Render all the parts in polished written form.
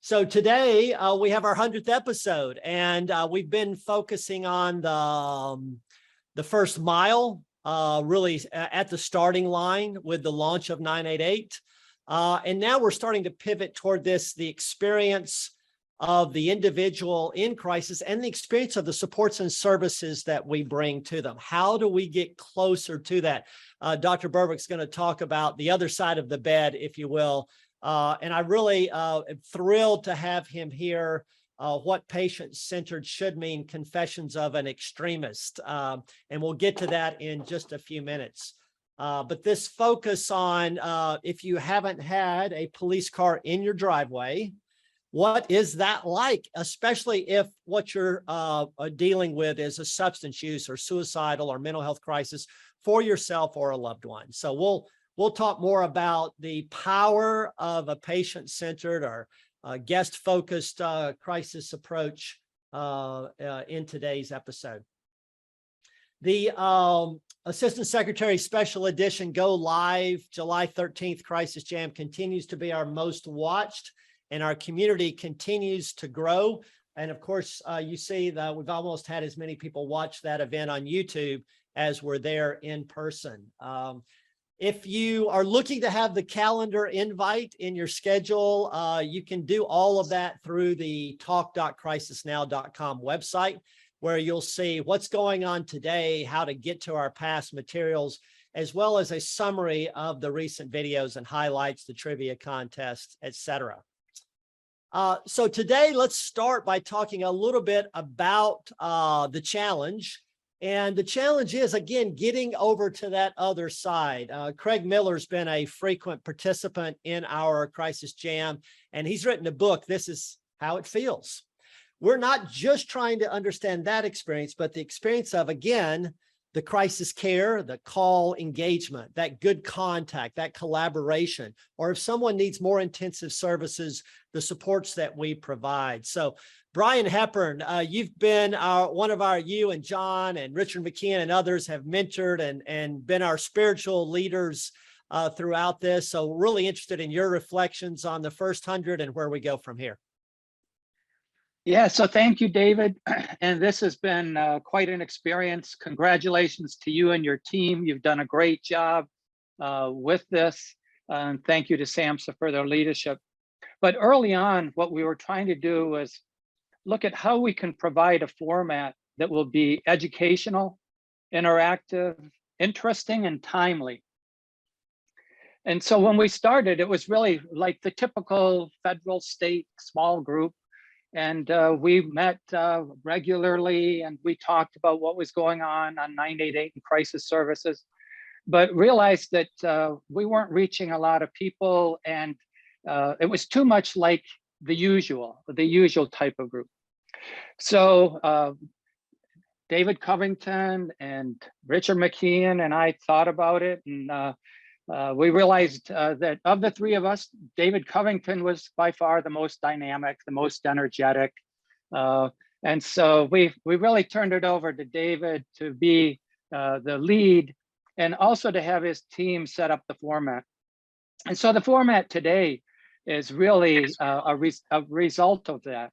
So today we have our 100th episode, and we've been focusing on the first mile, really at the starting line with the launch of 988. And now we're starting to pivot toward the experience of the individual in crisis and the experience of the supports and services that we bring to them. How do we get closer to that? Dr. Berwick's going to talk about the other side of the bed, if you will. And I really am thrilled to have him here. What patient-centered should mean, confessions of an extremist. And we'll get to that in just a few minutes. But this focus on if you haven't had a police car in your driveway, what is that like, especially if what you're dealing with is a substance use or suicidal or mental health crisis for yourself or a loved one. So we'll talk more about the power of a patient-centered or guest-focused crisis approach in today's episode. The Assistant Secretary Special Edition Go Live July 13th Crisis Jam continues to be our most watched, and our community continues to grow. And of course, you see that we've almost had as many people watch that event on YouTube as were there in person. If you are looking to have the calendar invite in your schedule, you can do all of that through the talk.crisisnow.com website, where you'll see what's going on today, how to get to our past materials, as well as a summary of the recent videos and highlights, the trivia contests, etc. So today, let's start by talking a little bit about the challenge. And the challenge is, again, getting over to that other side. Craig Miller's been a frequent participant in our Crisis Jam, and he's written a book, This Is How It Feels. We're not just trying to understand that experience, but the experience of, again, the crisis care, the call engagement, that good contact, that collaboration, or if someone needs more intensive services, the supports that we provide. So Brian Hepburn, you've been you and John and Richard McKeon and others have mentored and been our spiritual leaders throughout this. So really interested in your reflections on the first 100 and where we go from here. Yeah, so thank you, David. And this has been quite an experience. Congratulations to you and your team. You've done a great job with this. And thank you to SAMHSA for their leadership. But early on, what we were trying to do was look at how we can provide a format that will be educational, interactive, interesting, and timely. And so when we started, it was really like the typical federal, state, small group. And we met regularly, and we talked about what was going on 988 and crisis services, but realized that we weren't reaching a lot of people, and it was too much like the usual type of group. So David Covington and Richard McKeon and I thought about it, and we realized that of the three of us, David Covington was by far the most dynamic, the most energetic. And so we really turned it over to David to be the lead and also to have his team set up the format. And so the format today is really a result of that.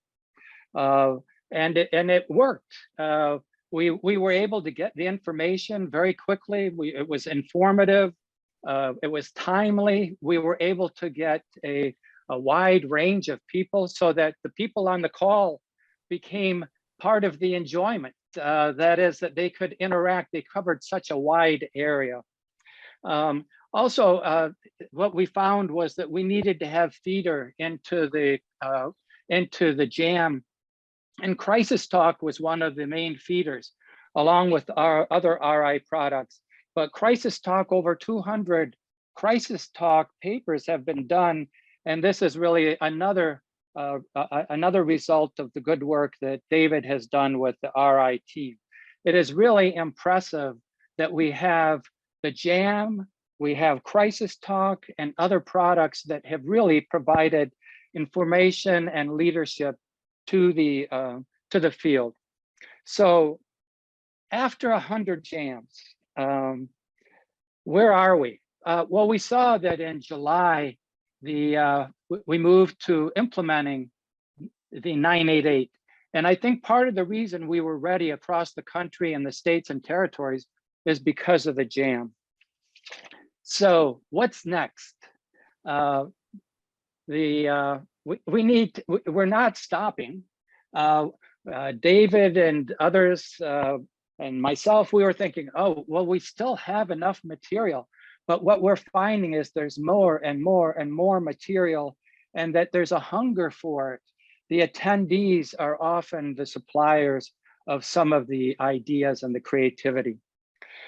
And it worked. We were able to get the information very quickly. It was informative. It was timely. We were able to get a wide range of people so that the people on the call became part of the enjoyment. That is, that they could interact. They covered such a wide area. Also, what we found was that we needed to have feeder into the jam, and Crisis Talk was one of the main feeders, along with our other RI products. But Crisis Talk, over 200 Crisis Talk papers have been done, and this is really another result of the good work that David has done with the RI team. It is really impressive that we have the Jam, we have Crisis Talk, and other products that have really provided information and leadership to the field. So after 100 jams, where are we? Well, we saw that in July, we moved to implementing the 988. And I think part of the reason we were ready across the country and the states and territories is because of the jam. So what's next? We're not stopping. David and others and myself, we were thinking, oh, well, we still have enough material. But what we're finding is there's more and more and more material, and that there's a hunger for it. The attendees are often the suppliers of some of the ideas and the creativity.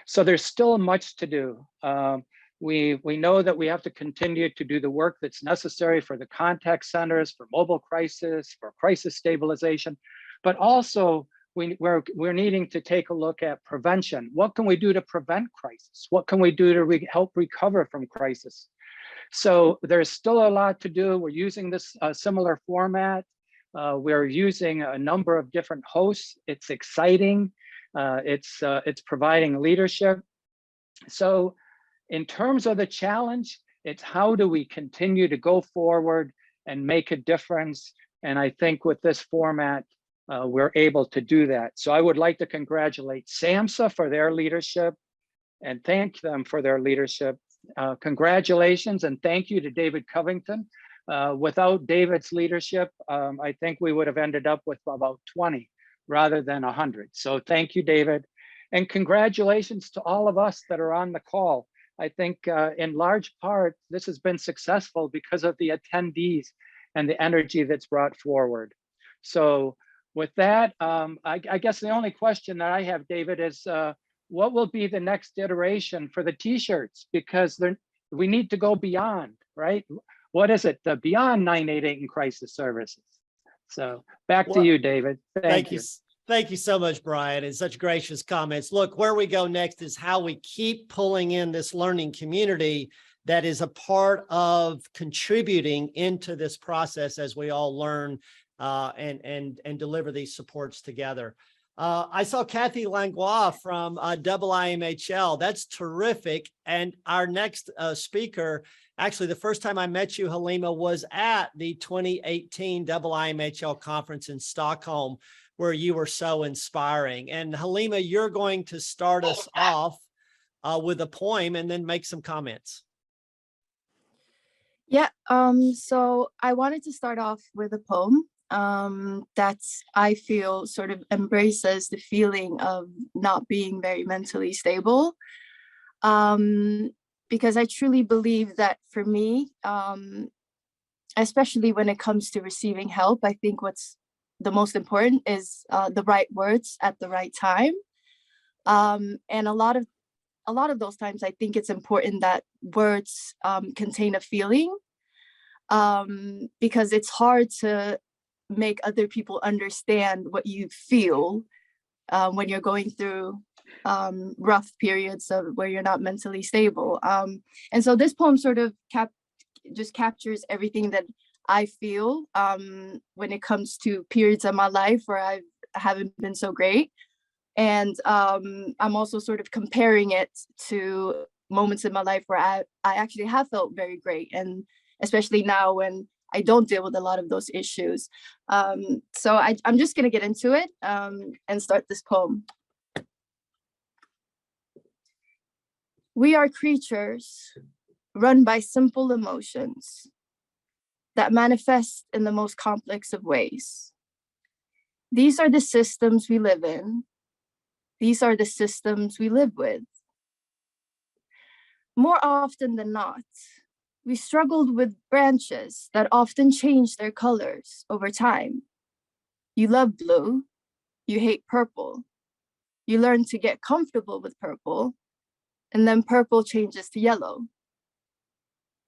So there's still much to do. We know that we have to continue to do the work that's necessary for the contact centers, for mobile crisis, for crisis stabilization, but also we're needing to take a look at prevention. What can we do to prevent crisis? What can we do to help recover from crisis? So there's still a lot to do. We're using this similar format. We're using a number of different hosts. It's exciting. It's providing leadership. So in terms of the challenge, it's how do we continue to go forward and make a difference? And I think with this format, we're able to do that. So I would like to congratulate SAMHSA for their leadership and thank them for their leadership. Congratulations and thank you to David Covington. Without David's leadership, I think we would have ended up with about 20 rather than 100. So thank you, David. And congratulations to all of us that are on the call. I think in large part, this has been successful because of the attendees and the energy that's brought forward. So with that, I guess the only question that I have, David, is what will be the next iteration for the t-shirts? Because we need to go beyond, right? What is it? The beyond 988 and crisis services. So back to you, David. Thank you. Thank you so much, Brian, and such gracious comments. Look, where we go next is how we keep pulling in this learning community that is a part of contributing into this process as we all learn and deliver these supports together. I saw Kathy Langlois from IIMHL. That's terrific. And our next speaker, actually, the first time I met you, Halima, was at the 2018 IIMHL conference in Stockholm, where you were so inspiring. And Halima, you're going to start us off with a poem and then make some comments. Yeah, so I wanted to start off with a poem that I feel sort of embraces the feeling of not being very mentally stable. Because I truly believe that for me, especially when it comes to receiving help, I think what's the most important is the right words at the right time. And a lot of those times, I think it's important that words contain a feeling, because it's hard to make other people understand what you feel when you're going through rough periods of where you're not mentally stable. And so this poem sort of just captures everything that I feel when it comes to periods of my life where I haven't been so great. And I'm also sort of comparing it to moments in my life where I actually have felt very great. And especially now when I don't deal with a lot of those issues. So I'm just going to get into it and start this poem. We are creatures run by simple emotions that manifest in the most complex of ways. These are the systems we live in. These are the systems we live with. More often than not, we struggled with branches that often change their colors over time. You love blue, you hate purple. You learn to get comfortable with purple, and then purple changes to yellow.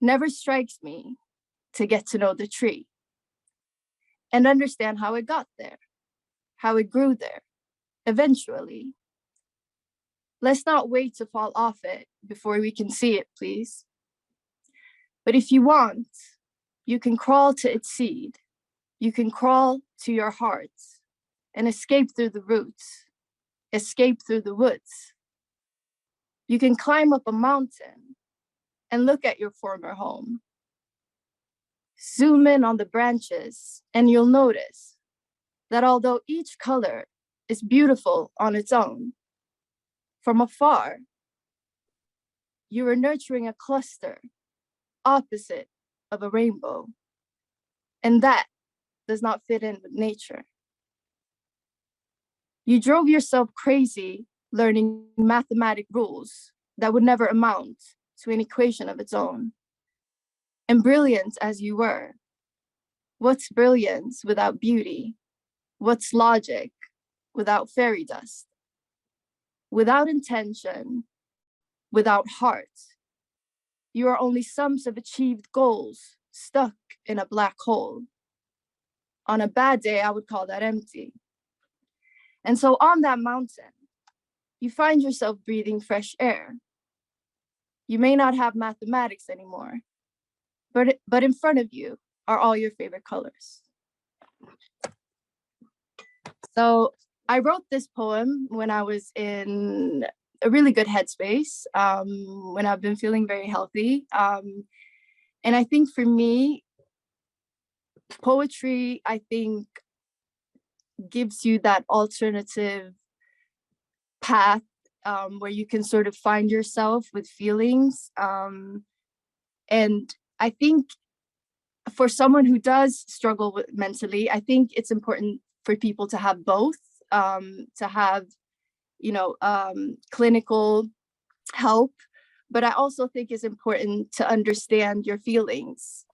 Never strikes me to get to know the tree and understand how it got there, how it grew there, eventually. Let's not wait to fall off it before we can see it, please. But if you want, you can crawl to its seed. You can crawl to your heart and escape through the roots, escape through the woods. You can climb up a mountain and look at your former home. Zoom in on the branches and you'll notice that although each color is beautiful on its own, from afar, you are nurturing a cluster opposite of a rainbow. And that does not fit in with nature. You drove yourself crazy learning mathematic rules that would never amount to an equation of its own. And brilliant as you were, what's brilliance without beauty? What's logic without fairy dust? Without intention, without heart, you are only sums of achieved goals stuck in a black hole. On a bad day, I would call that empty. And so on that mountain, you find yourself breathing fresh air. You may not have mathematics anymore, but in front of you are all your favorite colors. So I wrote this poem when I was in a really good headspace, when I've been feeling very healthy. And I think for me, poetry, I think, gives you that alternative path where you can sort of find yourself with feelings. And I think for someone who does struggle with mentally, I think it's important for people to have both, to have, clinical help. But I also think it's important to understand your feelings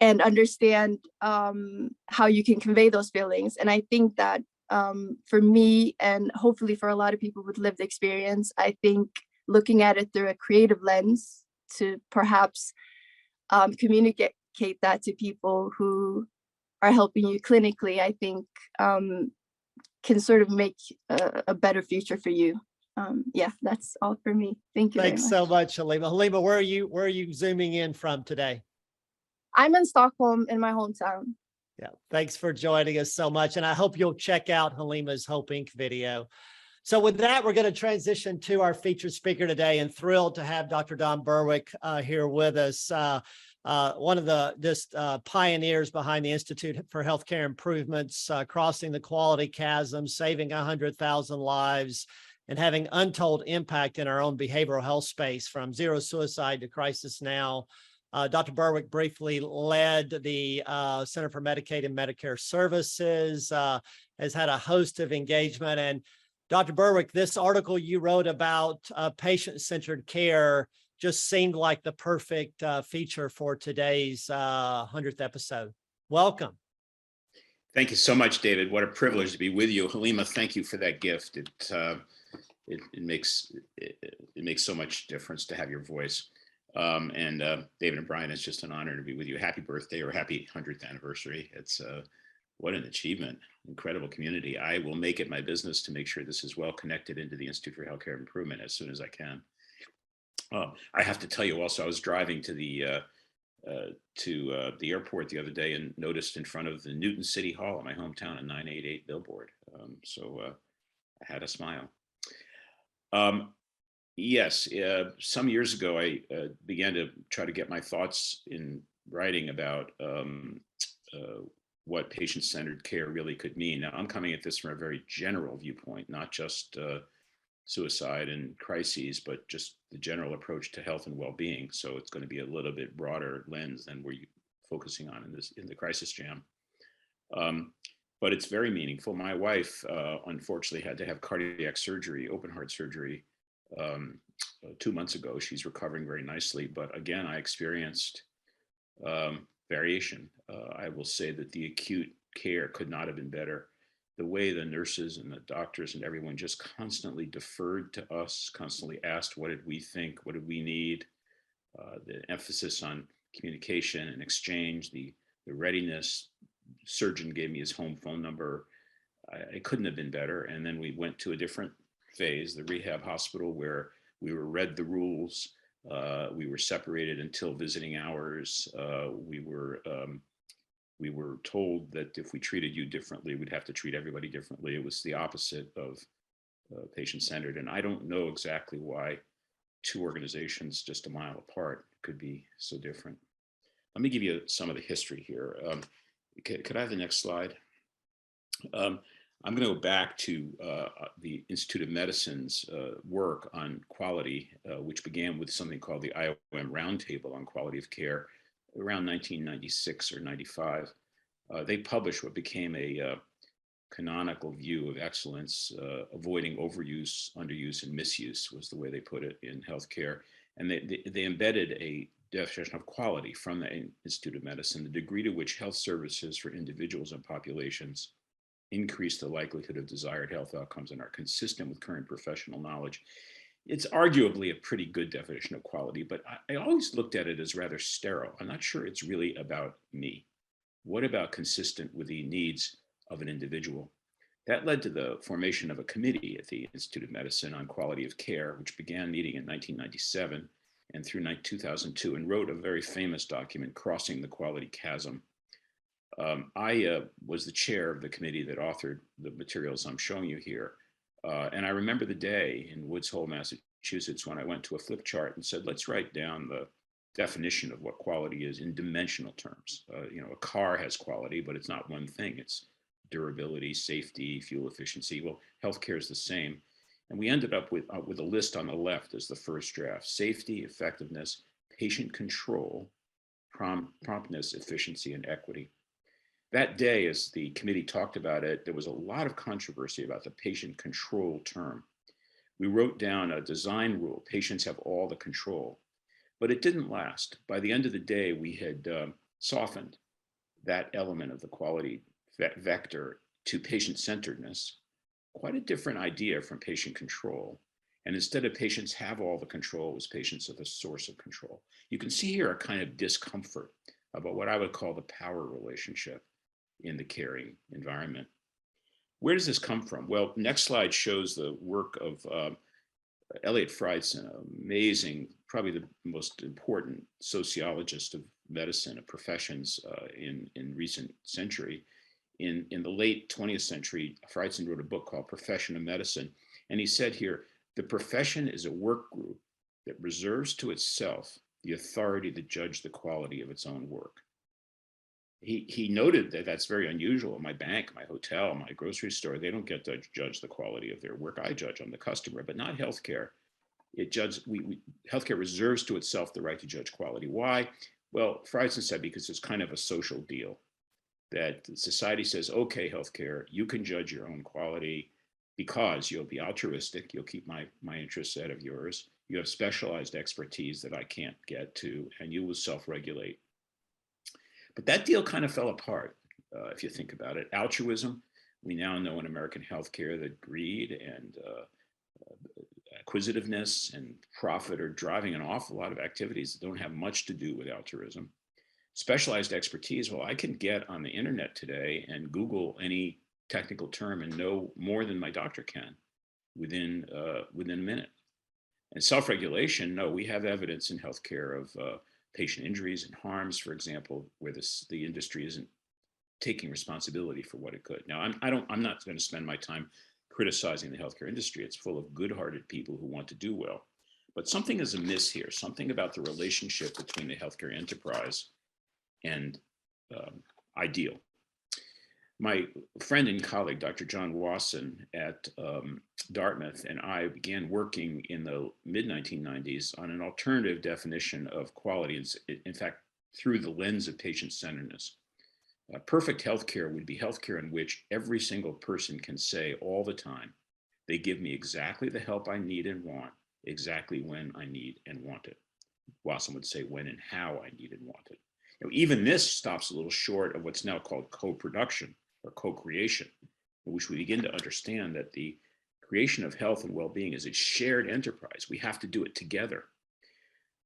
and understand how you can convey those feelings. And I think that for me, and hopefully for a lot of people with lived experience, I think looking at it through a creative lens to perhaps communicate that to people who are helping you clinically, I think can sort of make a better future for you. Yeah, that's all for me. Thank you. Thanks so much, Halima. Halima, where are you zooming in from today? I'm in Stockholm, in my hometown. Yeah, thanks for joining us so much. And I hope you'll check out Halima's Hope Inc. video. So with that, we're going to transition to our featured speaker today, and thrilled to have Dr. Don Berwick here with us. One of the pioneers behind the Institute for Healthcare Improvements, crossing the quality chasm, saving 100,000 lives, and having untold impact in our own behavioral health space, from zero suicide to crisis now. Dr. Berwick briefly led the Center for Medicaid and Medicare Services, has had a host of engagement. And Dr. Berwick, this article you wrote about patient-centered care just seemed like the perfect feature for today's 100th episode. Welcome. Thank you so much, David. What a privilege to be with you. Halima, thank you for that gift. It makes so much difference to have your voice. David and Brian, it's just an honor to be with you. Happy birthday, or happy 100th anniversary. It's what an achievement, incredible community. I will make it my business to make sure this is well connected into the Institute for Healthcare Improvement as soon as I can. I have to tell you also, I was driving to the airport the other day and noticed in front of the Newton City Hall in my hometown a 988 billboard. So I had a smile. Yes, some years ago, I began to try to get my thoughts in writing about what patient-centered care really could mean. Now, I'm coming at this from a very general viewpoint, not just suicide and crises, but just the general approach to health and well-being. So it's going to be a little bit broader lens than we're focusing on in the crisis jam. But it's very meaningful. My wife, unfortunately, had to have cardiac surgery, open heart surgery, 2 months ago. She's recovering very nicely, but again, I experienced variation. I will say that the acute care could not have been better. The way the nurses and the doctors and everyone just constantly deferred to us, constantly asked, what did we think? What did we need? The emphasis on communication and exchange, the readiness. Surgeon gave me his home phone number. It couldn't have been better. And then we went to a different phase, the rehab hospital, where we were read the rules. We were separated until visiting hours. We were told that if we treated you differently, we'd have to treat everybody differently. It was the opposite of patient-centered. And I don't know exactly why two organizations just a mile apart could be so different. Let me give you some of the history here. Could I have the next slide? I'm going to go back to the Institute of Medicine's work on quality, which began with something called the IOM Roundtable on Quality of Care around 1996 or 95. They published what became a canonical view of excellence, avoiding overuse, underuse, and misuse was the way they put it in healthcare. And they embedded a definition of quality from the Institute of Medicine, the degree to which health services for individuals and populations increase the likelihood of desired health outcomes and are consistent with current professional knowledge. It's arguably a pretty good definition of quality, but I always looked at it as rather sterile. I'm not sure it's really about me. What about consistent with the needs of an individual? That led to the formation of a committee at the Institute of Medicine on Quality of Care, which began meeting in 1997 and through 2002, and wrote a very famous document, Crossing the Quality Chasm. I was the chair of the committee that authored the materials I'm showing you here. And I remember the day in Woods Hole, Massachusetts, when I went to a flip chart and said, let's write down the definition of what quality is in dimensional terms. A car has quality, but it's not one thing. It's durability, safety, fuel efficiency. Well, healthcare is the same. And we ended up with a list on the left as the first draft: safety, effectiveness, patient control, promptness, efficiency, and equity. That day, as the committee talked about it, there was a lot of controversy about the patient control term. We wrote down a design rule: patients have all the control. But it didn't last. By the end of the day, we had softened that element of the quality vector to patient-centeredness, quite a different idea from patient control. And instead of patients have all the control, it was patients are the source of control. You can see here a kind of discomfort about what I would call the power relationship in the caring environment. Where does this come from? Well, next slide shows the work of Elliot Friedson, amazing, probably the most important sociologist of medicine, of professions in recent century. In the late 20th century, Friedson wrote a book called Profession of Medicine. And he said here, the profession is a work group that reserves to itself the authority to judge the quality of its own work. He noted that that's very unusual. My bank, my hotel, my grocery store, they don't get to judge the quality of their work. I judge, I'm the customer, but not healthcare. Healthcare reserves to itself the right to judge quality. Why? Well, Friedson said because it's kind of a social deal, that society says, okay, healthcare, you can judge your own quality because you'll be altruistic, you'll keep my interests out of yours, you have specialized expertise that I can't get to, and you will self-regulate. But that deal kind of fell apart, if you think about it. Altruism, we now know in American healthcare that greed and acquisitiveness and profit are driving an awful lot of activities that don't have much to do with altruism. Specialized expertise, well, I can get on the internet today and Google any technical term and know more than my doctor can within a minute. And self-regulation, no, we have evidence in healthcare of patient injuries and harms, for example, where the industry isn't taking responsibility for what it could. Now, I'm not going to spend my time criticizing the healthcare industry. It's full of good-hearted people who want to do well. But something is amiss here, something about the relationship between the healthcare enterprise and ideal. My friend and colleague, Dr. John Wasson at Dartmouth, and I began working in the mid-1990s on an alternative definition of quality, in fact, through the lens of patient-centeredness. Perfect healthcare would be healthcare in which every single person can say all the time, they give me exactly the help I need and want, exactly when I need and want it. Wasson would say when and how I need and want it. Even this stops a little short of what's now called co-production or co-creation, in which we begin to understand that the creation of health and well-being is a shared enterprise. We have to do it together.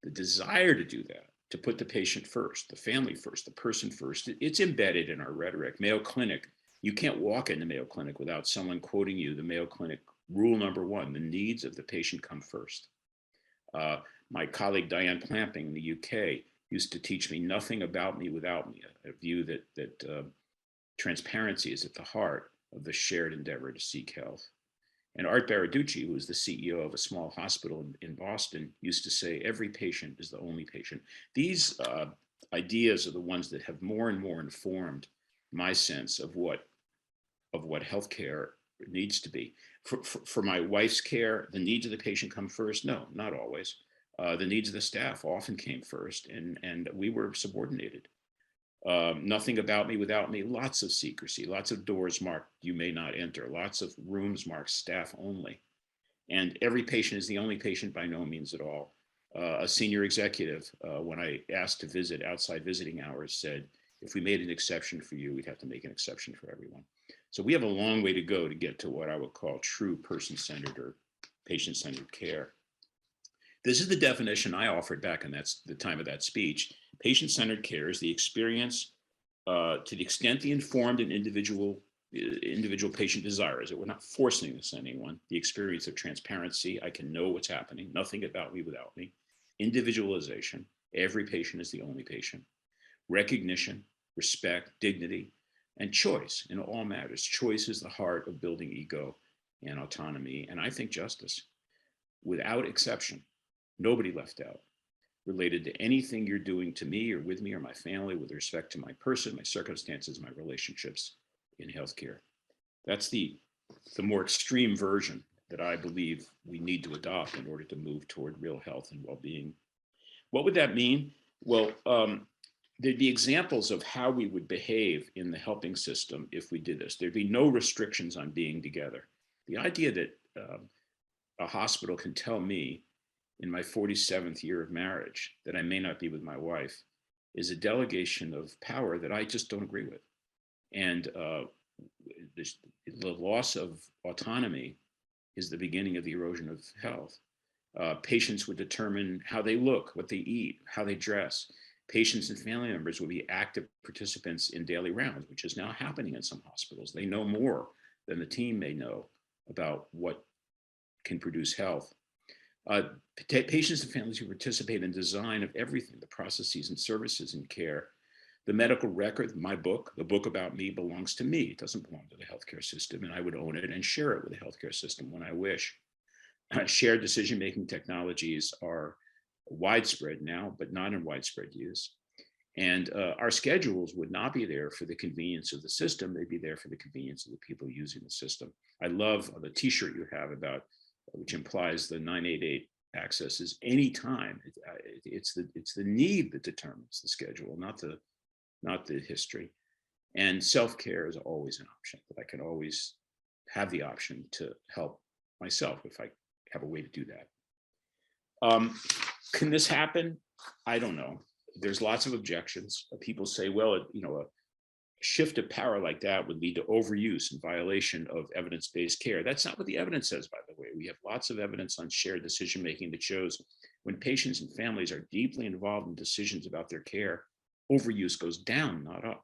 The desire to do that, to put the patient first, the family first, the person first, it's embedded in our rhetoric. Mayo Clinic, you can't walk into Mayo Clinic without someone quoting you the Mayo Clinic rule number one: the needs of the patient come first. My colleague Diane Plamping in the UK used to teach me nothing about me without me, a view that transparency is at the heart of the shared endeavor to seek health. And Art Baraducci, who was the CEO of a small hospital in Boston, used to say, every patient is the only patient. These ideas are the ones that have more and more informed my sense of what of what healthcare needs to be. For my wife's care, the needs of the patient come first. No, not always. The needs of the staff often came first, and we were subordinated. Nothing about me without me, lots of secrecy, lots of doors marked, you may not enter, lots of rooms marked, staff only. And every patient is the only patient by no means at all. A senior executive, when I asked to visit outside visiting hours, said, if we made an exception for you, we'd have to make an exception for everyone. So we have a long way to go to get to what I would call true person-centered or patient-centered care. This is the definition I offered back in the time of that speech. Patient-centered care is the experience, to the extent the informed and individual patient desires it. We're not forcing this on anyone. The experience of transparency, I can know what's happening, nothing about me without me. Individualization, every patient is the only patient. Recognition, respect, dignity, and choice in all matters. Choice is the heart of building ego and autonomy, and I think justice. Without exception, nobody left out, related to anything you're doing to me or with me or my family with respect to my person, my circumstances, my relationships in healthcare. That's the more extreme version that I believe we need to adopt in order to move toward real health and well-being. What would that mean? Well, there'd be examples of how we would behave in the helping system if we did this. There'd be no restrictions on being together. The idea that a hospital can tell me in my 47th year of marriage that I may not be with my wife is a delegation of power that I just don't agree with. And the loss of autonomy is the beginning of the erosion of health. Patients would determine how they look, what they eat, how they dress. Patients and family members will be active participants in daily rounds, which is now happening in some hospitals. They know more than the team may know about what can produce health. Patients and families who participate in design of everything, the processes and services in care. The medical record, my book, the book about me belongs to me. It doesn't belong to the healthcare system, and I would own it and share it with the healthcare system when I wish. Shared decision-making technologies are widespread now, but not in widespread use. And our schedules would not be there for the convenience of the system. They'd be there for the convenience of the people using the system. I love the t-shirt you have about, which implies the 988 access is anytime. It's the need that determines the schedule, not the history. And self-care is always an option, that I can always have the option to help myself if I have a way to do that. Can this happen? I don't know. There's lots of objections. People say, well, a shift of power like that would lead to overuse and violation of evidence-based care. That's not what the evidence says, by the way. We have lots of evidence on shared decision-making that shows when patients and families are deeply involved in decisions about their care, overuse goes down, not up.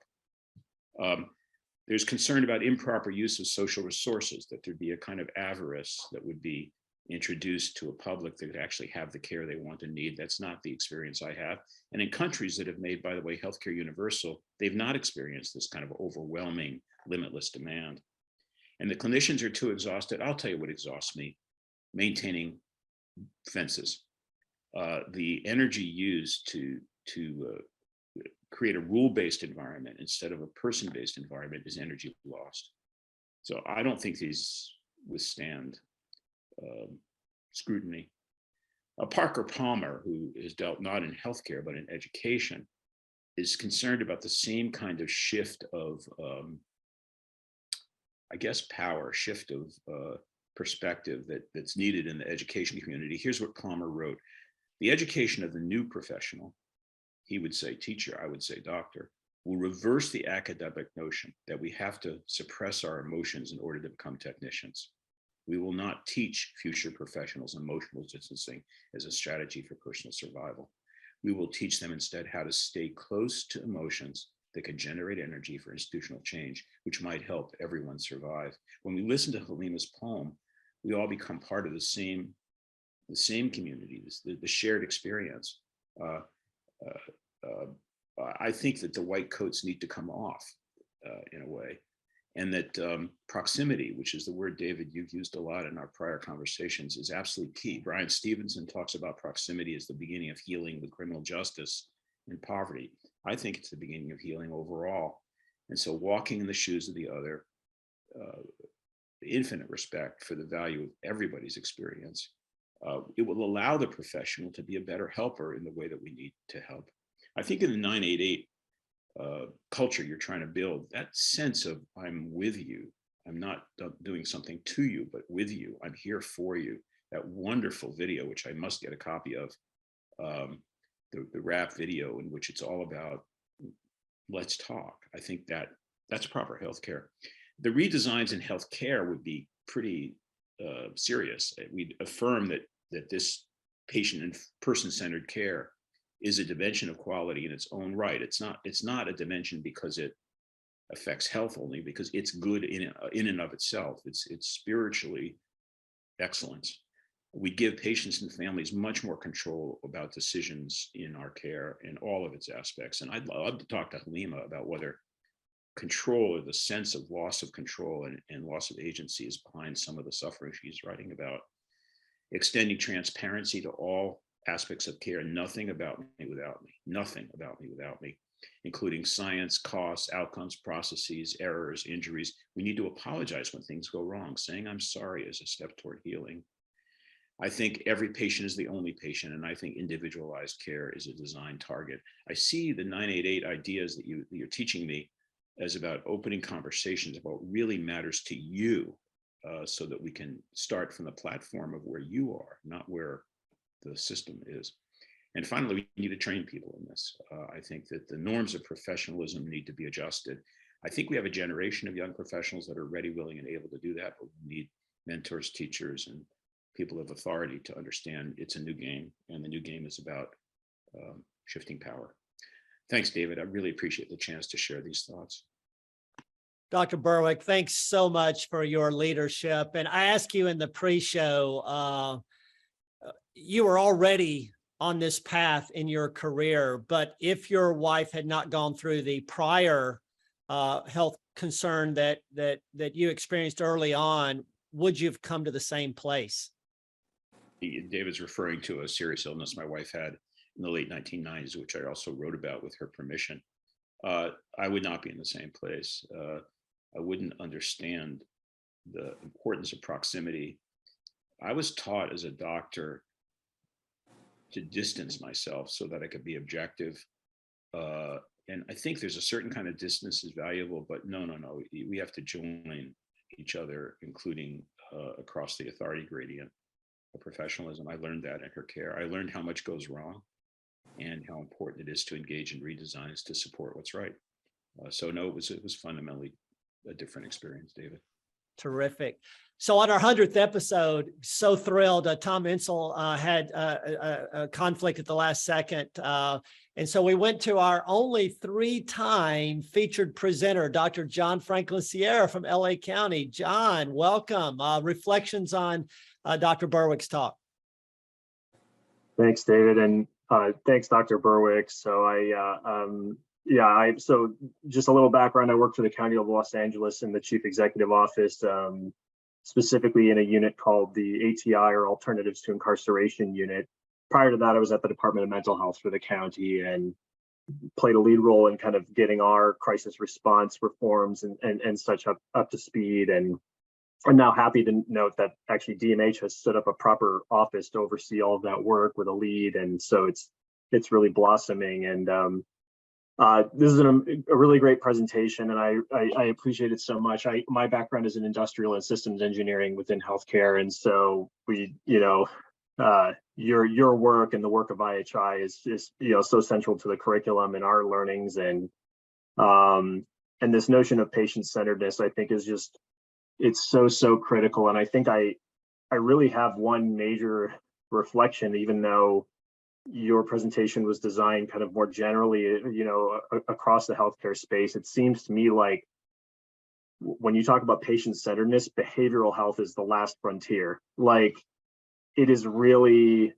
There's concern about improper use of social resources, that there'd be a kind of avarice that would be introduced to a public that could actually have the care they want and need. That's not the experience I have. And in countries that have made, by the way, healthcare universal, they've not experienced this kind of overwhelming, limitless demand. And the clinicians are too exhausted. I'll tell you what exhausts me: maintaining fences. The energy used to create a rule-based environment instead of a person-based environment is energy lost. So I don't think these withstand scrutiny. Parker Palmer, who has dealt not in healthcare, but in education, is concerned about the same kind of shift of, I guess, power, shift of perspective that's needed in the education community. Here's what Palmer wrote: the education of the new professional, he would say teacher, I would say doctor, will reverse the academic notion that we have to suppress our emotions in order to become technicians. We will not teach future professionals emotional distancing as a strategy for personal survival. We will teach them instead how to stay close to emotions that can generate energy for institutional change, which might help everyone survive. When we listen to Halima's poem, we all become part of the same community, the shared experience. I think that the white coats need to come off in a way. And that proximity, which is the word, David, you've used a lot in our prior conversations, is absolutely key. Brian Stevenson talks about proximity as the beginning of healing with criminal justice and poverty. I think it's the beginning of healing overall. And so walking in the shoes of the other, infinite respect for the value of everybody's experience, it will allow the professional to be a better helper in the way that we need to help. I think in the 988 culture you're trying to build, that sense of I'm with you, I'm not doing something to you, but with you, I'm here for you. That wonderful video, which I must get a copy of, the rap video in which it's all about let's talk. I think that's proper healthcare. The redesigns in healthcare would be pretty serious. We'd affirm that this patient and person-centered care is a dimension of quality in its own right. It's not a dimension because it affects health only, because it's good in and of itself. It's spiritually excellence. We give patients and families much more control about decisions in our care in all of its aspects. And I'd love to talk to Halima about whether control, or the sense of loss of control and loss of agency, is behind some of the suffering she's writing about. Extending transparency to all aspects of care, nothing about me without me, nothing about me without me, including science, costs, outcomes, processes, errors, injuries. We need to apologize when things go wrong. Saying I'm sorry is a step toward healing. I think every patient is the only patient, and I think individualized care is a design target. I see the 988 ideas that you're teaching me as about opening conversations about what really matters to you, so that we can start from the platform of where you are, not where the system is. And finally, we need to train people in this. I think that the norms of professionalism need to be adjusted. I think we have a generation of young professionals that are ready, willing, and able to do that, but we need mentors, teachers, and people of authority to understand it's a new game, and the new game is about shifting power. Thanks, David. I really appreciate the chance to share these thoughts. Dr. Berwick, thanks so much for your leadership. And I asked you in the pre-show, you were already on this path in your career, but if your wife had not gone through the prior health concern that you experienced early on, would you have come to the same place? David's referring to a serious illness my wife had in the late 1990s, which I also wrote about with her permission. I would not be in the same place. I wouldn't understand the importance of proximity. I was taught as a doctor to distance myself so that I could be objective. And I think there's a certain kind of distance is valuable, but no. We have to join each other, including across the authority gradient of professionalism. I learned that in her care. I learned how much goes wrong and how important it is to engage in redesigns to support what's right. So no, it was fundamentally a different experience, David. Terrific. So on our 100th episode, so thrilled, Tom Insel had a conflict at the last second. And so we went to our only 3-time featured presenter, Dr. John Franklin Sierra from LA County. John, welcome. Reflections on Dr. Berwick's talk. Thanks, David. And thanks, Dr. Berwick. So so just a little background. I work for the County of Los Angeles in the Chief Executive Office, specifically in a unit called the ATI, or Alternatives to Incarceration Unit. Prior to that, I was at the Department of Mental Health for the county and played a lead role in kind of getting our crisis response reforms and such up to speed. And I'm now happy to note that actually DMH has set up a proper office to oversee all of that work with a lead. And so it's really blossoming. And this is a really great presentation, and I appreciate it so much. My background is in industrial and systems engineering within healthcare, and so your work and the work of IHI is so central to the curriculum and our learnings, and this notion of patient-centeredness, I think, is just, it's so critical. And I think I really have one major reflection, even though your presentation was designed kind of more generally, across the healthcare space. It seems to me like when you talk about patient-centeredness, behavioral health is the last frontier. Like, it is really,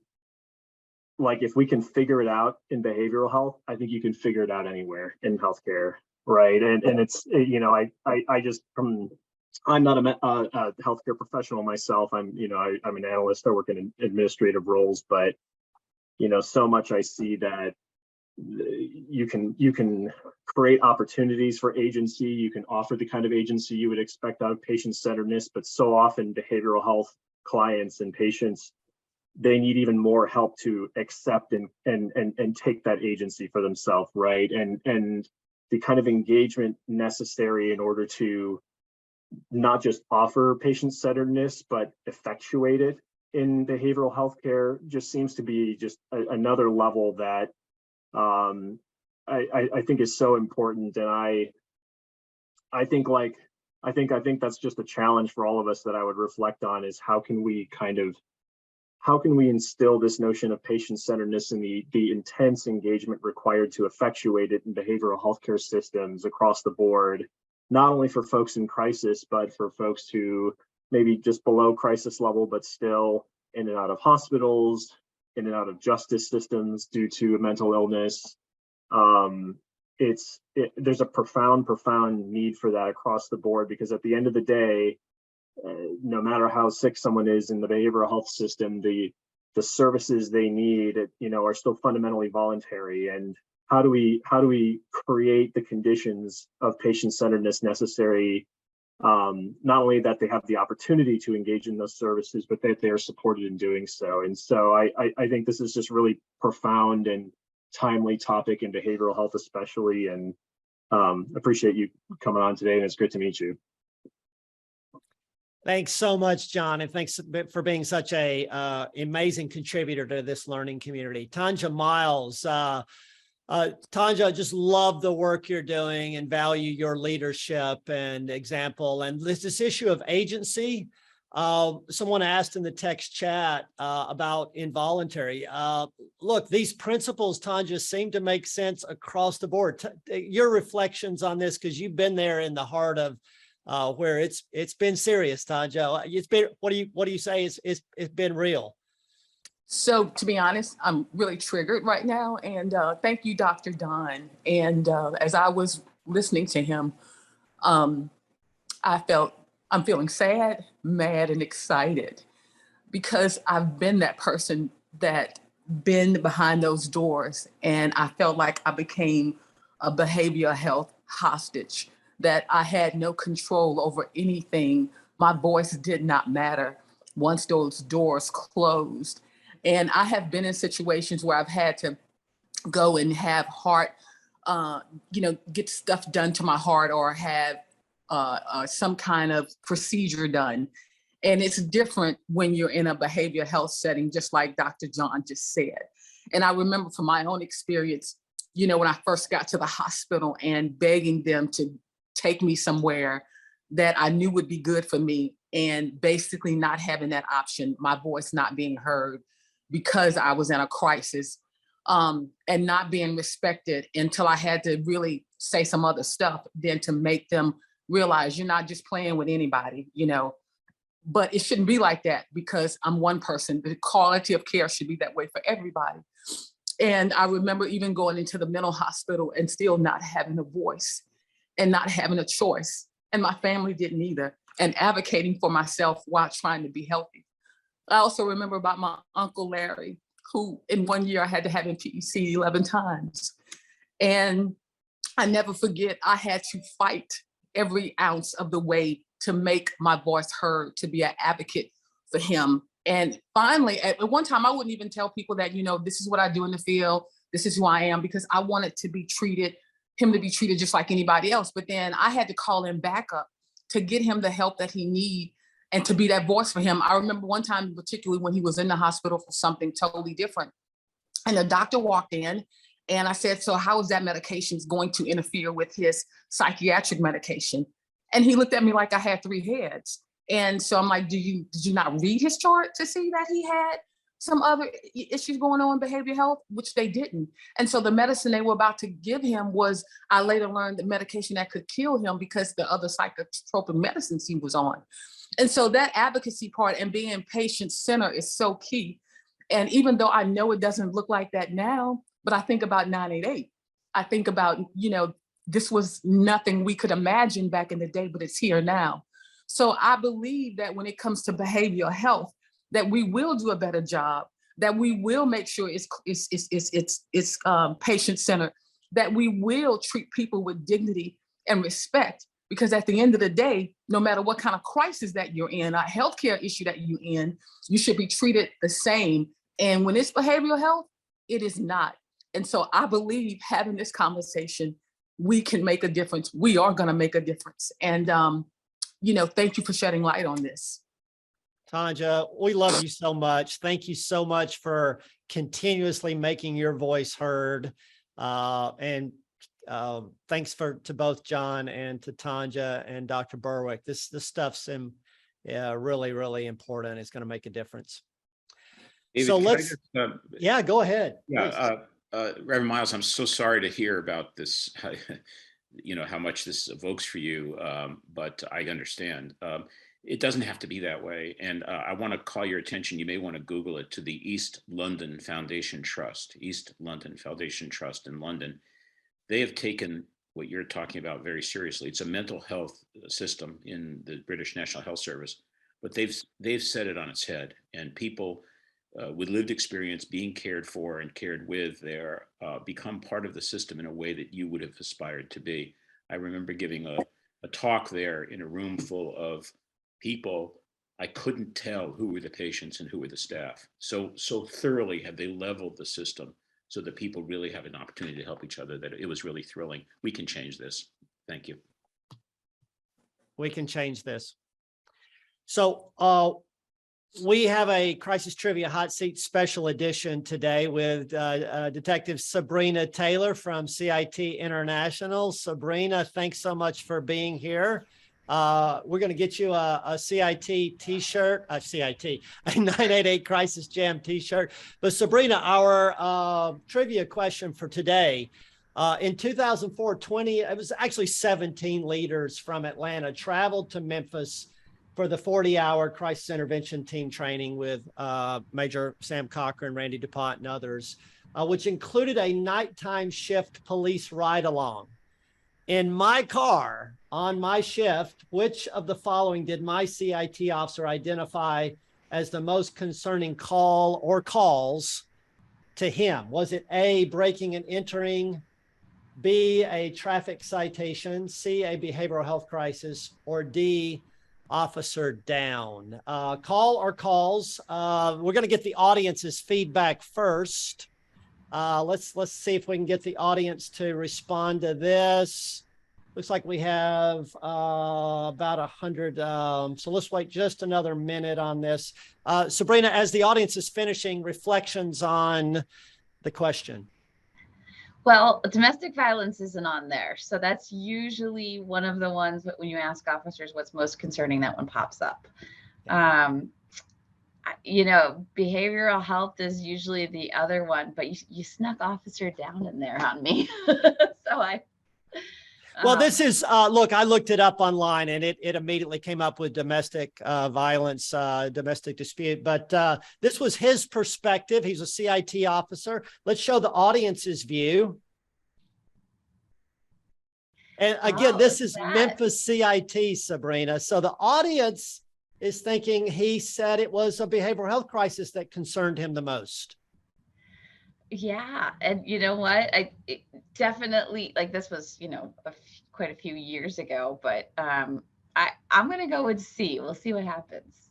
like, if we can figure it out in behavioral health, I think you can figure it out anywhere in healthcare, right? And it's, I just, I'm not a healthcare professional myself. I'm an analyst. I work in administrative roles, but so much I see that you can create opportunities for agency. You can offer the kind of agency you would expect out of patient-centeredness, but so often behavioral health clients and patients, they need even more help to accept and take that agency for themselves, right? And the kind of engagement necessary in order to not just offer patient-centeredness, but effectuate it in behavioral health care just seems to be just another level that I think is so important. And I think that's just a challenge for all of us that I would reflect on, is how can we instill this notion of patient-centeredness and the intense engagement required to effectuate it in behavioral healthcare systems across the board, not only for folks in crisis, but for folks who maybe just below crisis level, but still in and out of hospitals, in and out of justice systems due to mental illness. There's a profound need for that across the board, because at the end of the day, no matter how sick someone is in the behavioral health system, the services they need, are still fundamentally voluntary. And how do we create the conditions of patient-centeredness necessary, not only that they have the opportunity to engage in those services, but that they are supported in doing so. And so I think this is just really profound and timely topic in behavioral health, especially, and appreciate you coming on today, and it's great to meet you. Thanks so much, John, and thanks for being such a amazing contributor to this learning community. Tonja Myles, Tonja, I just love the work you're doing and value your leadership and example. And this issue of agency, someone asked in the text chat about involuntary. Look, these principles, Tonja, seem to make sense across the board. Your reflections on this, because you've been there in the heart of where it's been serious, Tonja. It's been, what do you say? It's been real. So to be honest, I'm really triggered right now. And thank you, Dr. Don. And as I was listening to him, I'm feeling sad, mad, and excited, because I've been that person that been behind those doors. And I felt like I became a behavioral health hostage, that I had no control over anything. My voice did not matter once those doors closed. And I have been in situations where I've had to go and have heart, get stuff done to my heart, or have some kind of procedure done. And it's different when you're in a behavioral health setting, just like Dr. John just said. And I remember from my own experience, when I first got to the hospital and begging them to take me somewhere that I knew would be good for me, and basically not having that option, my voice not being heard because I was in a crisis, and not being respected until I had to really say some other stuff, then to make them realize you're not just playing with anybody, but it shouldn't be like that, because I'm one person. The quality of care should be that way for everybody. And I remember even going into the mental hospital and still not having a voice and not having a choice. And my family didn't either, and advocating for myself while trying to be healthy. I also remember about my Uncle Larry, who in 1 year I had to have him PEC 11 times. And I never forget, I had to fight every ounce of the way to make my voice heard, to be an advocate for him. And finally, at one time, I wouldn't even tell people that, this is what I do in the field, this is who I am, because I wanted him to be treated just like anybody else. But then I had to call him back up to get him the help that he needed and to be that voice for him. I remember one time, particularly when he was in the hospital for something totally different. And the doctor walked in and I said, so how is that medication going to interfere with his psychiatric medication? And he looked at me like I had 3 heads. And so I'm like, did you not read his chart to see that he had some other issues going on in behavioral health, which they didn't. And so the medicine they were about to give him was, I later learned, the medication that could kill him because the other psychotropic medicines he was on. And so that advocacy part and being patient-centered is so key. And even though I know it doesn't look like that now, but I think about 988. I think about, this was nothing we could imagine back in the day, but it's here now. So I believe that when it comes to behavioral health, that we will do a better job that we will make sure it's patient-centered, that we will treat people with dignity and respect. Because at the end of the day, no matter what kind of crisis that you're in, a healthcare issue that you're in, you should be treated the same. And when it's behavioral health, it is not. And so I believe having this conversation, we can make a difference. We are going to make a difference. And, thank you for shedding light on this. Tonja, we love you so much. Thank you so much for continuously making your voice heard. And thanks to both John and to Tonja and Dr. Berwick. This stuff's really, really important. It's going to make a difference. David, So can I let's, just, go ahead. Yeah, Reverend Myles, I'm so sorry to hear about this, how much this evokes for you, but I understand. It doesn't have to be that way. And I want to call your attention, you may want to Google it, to the East London Foundation Trust in London. They have taken what you're talking about very seriously. It's a mental health system in the British National Health Service, but they've set it on its head, and people with lived experience being cared for and cared with there become part of the system in a way that you would have aspired to be. I remember giving a talk there in a room full of people. I couldn't tell who were the patients and who were the staff. So thoroughly have they leveled the system so that people really have an opportunity to help each other, that it was really thrilling. We can change this. Thank you. We can change this. So we have a Crisis Trivia Hot Seat special edition today with Detective Sabrina Taylor from CIT International. Sabrina, thanks so much for being here. We're going to get you a CIT t-shirt, a 988 Crisis Jam t-shirt. But Sabrina, our trivia question for today, in 2004, it was actually 17 leaders from Atlanta traveled to Memphis for the 40-hour crisis intervention team training with Major Sam Cochran, Randy DuPont, and others, which included a nighttime shift police ride-along. In my car, on my shift, which of the following did my CIT officer identify as the most concerning call or calls to him? Was it A, breaking and entering, B, a traffic citation, C, a behavioral health crisis, or D, officer down? Call or calls? We're going to get the audience's feedback first. Let's see if we can get the audience to respond to this. Looks like we have about 100. So let's wait just another minute on this. Sabrina, as the audience is finishing, reflections on the question. Well, domestic violence isn't on there. So that's usually one of the ones that when you ask officers what's most concerning, that one pops up. Behavioral health is usually the other one, but you snuck officer down in there on me. Well, this is, look, I looked it up online and it immediately came up with domestic violence, domestic dispute, but this was his perspective. He's a CIT officer. Let's show the audience's view. And again, this is Memphis CIT, Sabrina. So the audience is thinking he said it was a behavioral health crisis that concerned him the most. Yeah. And you know what? It definitely, like, this was, quite a few years ago, but I'm going to go with C. We'll see what happens.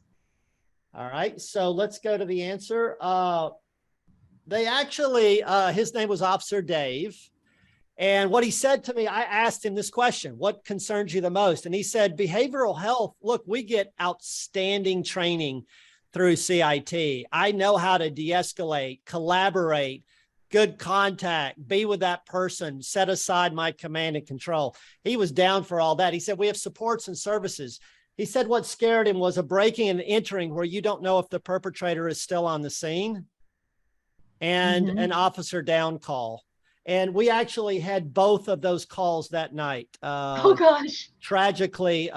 All right. So let's go to the answer. They actually, his name was Officer Dave. And what he said to me, I asked him this question: what concerns you the most? And he said, behavioral health. Look, we get outstanding training through CIT. I know how to de-escalate, collaborate, good contact, be with that person, set aside my command and control. He was down for all that. He said, we have supports and services. He said what scared him was a breaking and entering where you don't know if the perpetrator is still on the scene, and an officer down call. And we actually had both of those calls that night. Oh gosh. Tragically,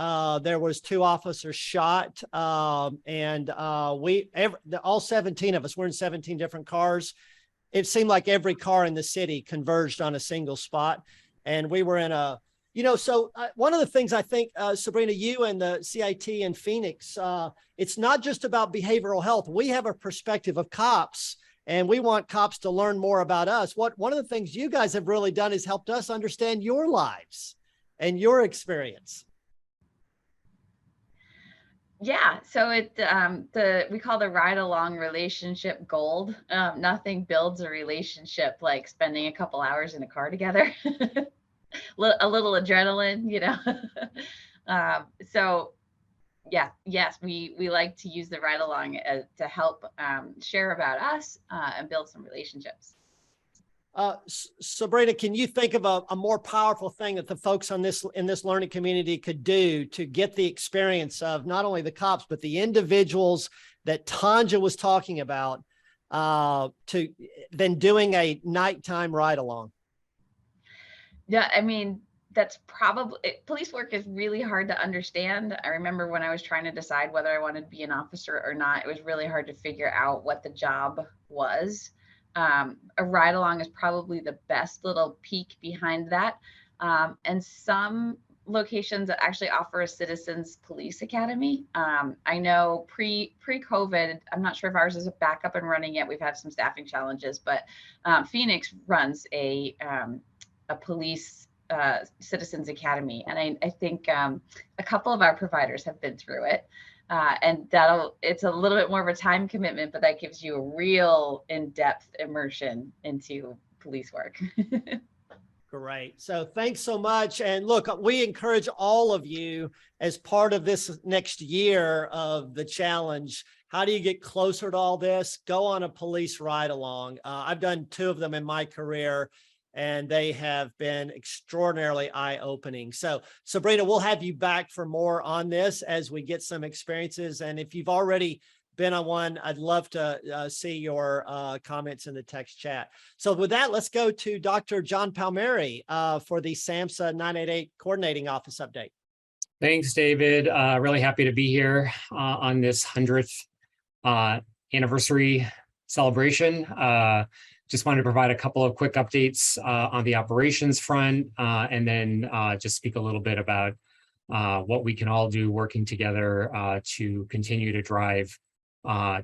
there was 2 officers shot, and all 17 of us were in 17 different cars. It seemed like every car in the city converged on a single spot, and we were in a So one of the things I think, Sabrina, you and the CIT in Phoenix, it's not just about behavioral health. We have a perspective of cops, and we want cops to learn more about us. One of the things you guys have really done is helped us understand your lives and your experience. Yeah, so we call the ride along relationship gold. Nothing builds a relationship like spending a couple hours in a car together. A little adrenaline, so yeah, yes, we like to use the ride along to help share about us and build some relationships. Sabrina, can you think of a more powerful thing that the folks in this learning community could do to get the experience of not only the cops, but the individuals that Tonja was talking about, than doing a nighttime ride along? Yeah, I mean, that's probably police work is really hard to understand. I remember when I was trying to decide whether I wanted to be an officer or not, it was really hard to figure out what the job was. A ride along is probably the best little peek behind that. And some locations that actually offer a citizens police academy. I know pre-COVID, I'm not sure if ours is back up and running yet. We've had some staffing challenges, but Phoenix runs a police citizens academy, and I think a couple of our providers have been through it, and it's a little bit more of a time commitment, but that gives you a real in-depth immersion into police work. Great. So thanks so much. And look, we encourage all of you as part of this next year of the challenge. How do you get closer to all this? Go on a police ride along. I've done 2 of them in my career, and they have been extraordinarily eye-opening. So Sabrina, we'll have you back for more on this as we get some experiences. And if you've already been on one, I'd love to see your comments in the text chat. So with that, let's go to Dr. John Palmieri for the SAMHSA 988 Coordinating Office update. Thanks, David. Really happy to be here on this 100th anniversary celebration. Just wanted to provide a couple of quick updates on the operations front, and then just speak a little bit about what we can all do working together to continue to drive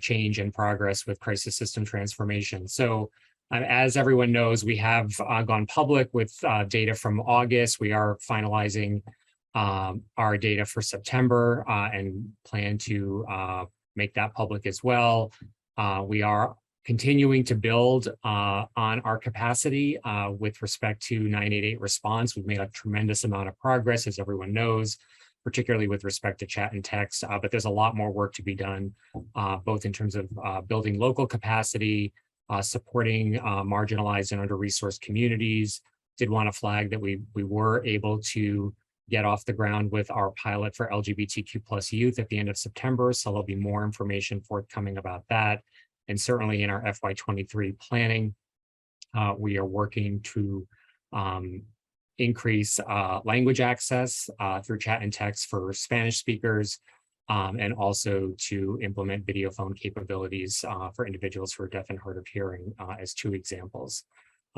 change and progress with crisis system transformation. So as everyone knows, we have gone public with data from August. We are finalizing our data for September and plan to make that public as well. We are continuing to build on our capacity with respect to 988 response. We've made a tremendous amount of progress, as everyone knows, particularly with respect to chat and text, but there's a lot more work to be done, both in terms of building local capacity, supporting marginalized and under-resourced communities. Did want to flag that we were able to get off the ground with our pilot for LGBTQ+ youth at the end of September, so there'll be more information forthcoming about that. And certainly in our FY23 planning, we are working to increase language access through chat and text for Spanish speakers, and also to implement video phone capabilities for individuals who are deaf and hard of hearing as 2 examples.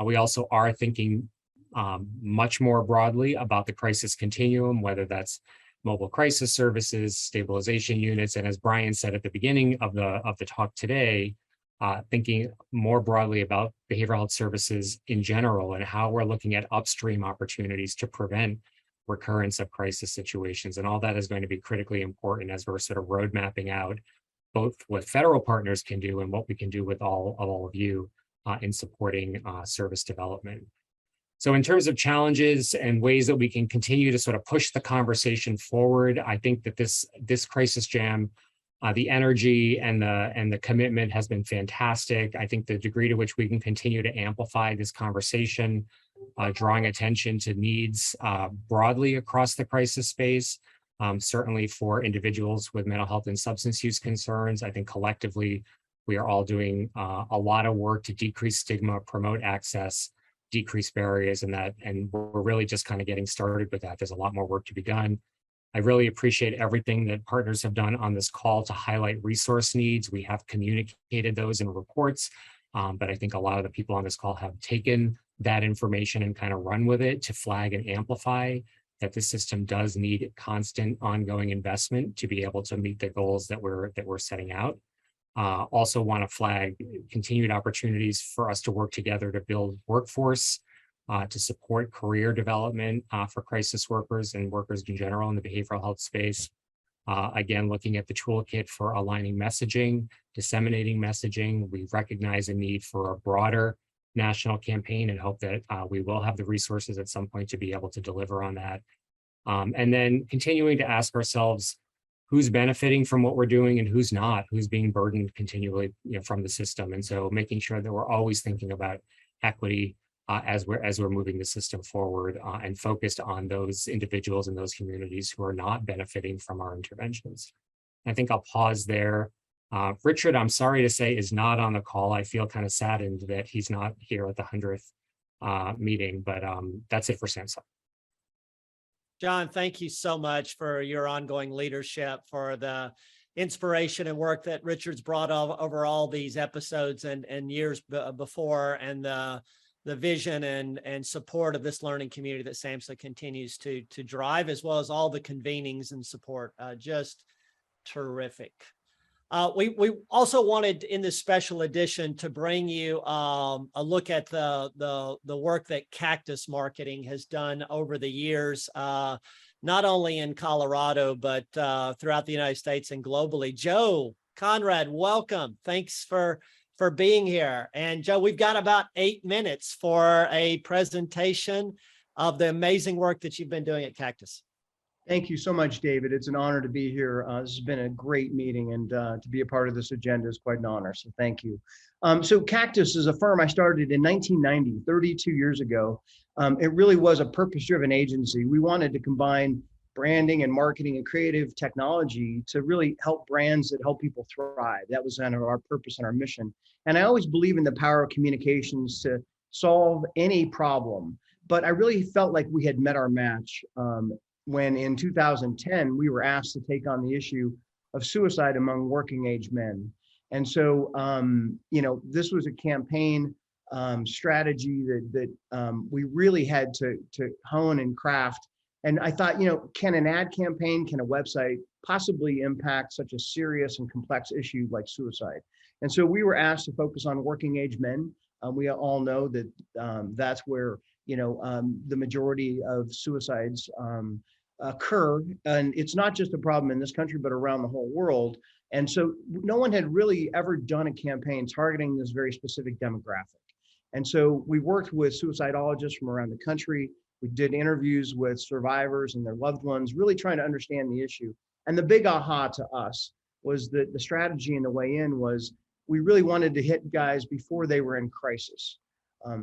We also are thinking much more broadly about the crisis continuum, whether that's mobile crisis services, stabilization units, and as Brian said at the beginning of the talk today, thinking more broadly about behavioral health services in general and how we're looking at upstream opportunities to prevent recurrence of crisis situations. And all that is going to be critically important as we're sort of road mapping out both what federal partners can do and what we can do with all of you in supporting service development. So in terms of challenges and ways that we can continue to sort of push the conversation forward, I think that this crisis jam, the energy and the commitment has been fantastic. I think the degree to which we can continue to amplify this conversation, drawing attention to needs broadly across the crisis space, certainly for individuals with mental health and substance use concerns. I think collectively, we are all doing a lot of work to decrease stigma, promote access, decrease barriers, and we're really just kind of getting started with that. There's a lot more work to be done. I really appreciate everything that partners have done on this call to highlight resource needs. We have communicated those in reports, but I think a lot of the people on this call have taken that information and kind of run with it to flag and amplify that the system does need constant ongoing investment to be able to meet the goals that we're setting out. Also want to flag continued opportunities for us to work together to build workforce, to support career development for crisis workers and workers in general in the behavioral health space. Again, looking at the toolkit for aligning messaging, disseminating messaging. We recognize a need for a broader national campaign and hope that we will have the resources at some point to be able to deliver on that. And then continuing to ask ourselves, who's benefiting from what we're doing and who's not, who's being burdened continually, from the system. And so making sure that we're always thinking about equity as we're moving the system forward and focused on those individuals and those communities who are not benefiting from our interventions. I think I'll pause there. Richard, I'm sorry to say, is not on the call. I feel kind of saddened that he's not here at the 100th meeting, but that's it for Samsung. John, thank you so much for your ongoing leadership, for the inspiration and work that Richard's brought over all these episodes and years before, and the vision and support of this learning community that SAMHSA continues to drive, as well as all the convenings and support. Just terrific. We also wanted in this special edition to bring you a look at the work that Cactus Marketing has done over the years, not only in Colorado, but throughout the United States and globally. Joe, Conrad, welcome. Thanks for being here. And Joe, we've got about 8 minutes for a presentation of the amazing work that you've been doing at Cactus. Thank you so much, David. It's an honor to be here. This has been a great meeting, and to be a part of this agenda is quite an honor, so thank you. So Cactus is a firm I started in 1990, 32 years ago. It really was a purpose-driven agency. We wanted to combine branding and marketing and creative technology to really help brands that help people thrive. That was kind of our purpose and our mission. And I always believe in the power of communications to solve any problem, but I really felt like we had met our match when in 2010, we were asked to take on the issue of suicide among working age men. And so, this was a campaign strategy that we really had to hone and craft. And I thought, can an ad campaign, can a website possibly impact such a serious and complex issue like suicide? And so we were asked to focus on working age men. We all know that that's where, the majority of suicides occur. And it's not just a problem in this country, but around the whole world. And so no one had really ever done a campaign targeting this very specific demographic. And so we worked with suicidologists from around the country. We did interviews with survivors and their loved ones, really trying to understand the issue. And the big aha to us was that the strategy and the way in was we really wanted to hit guys before they were in crisis.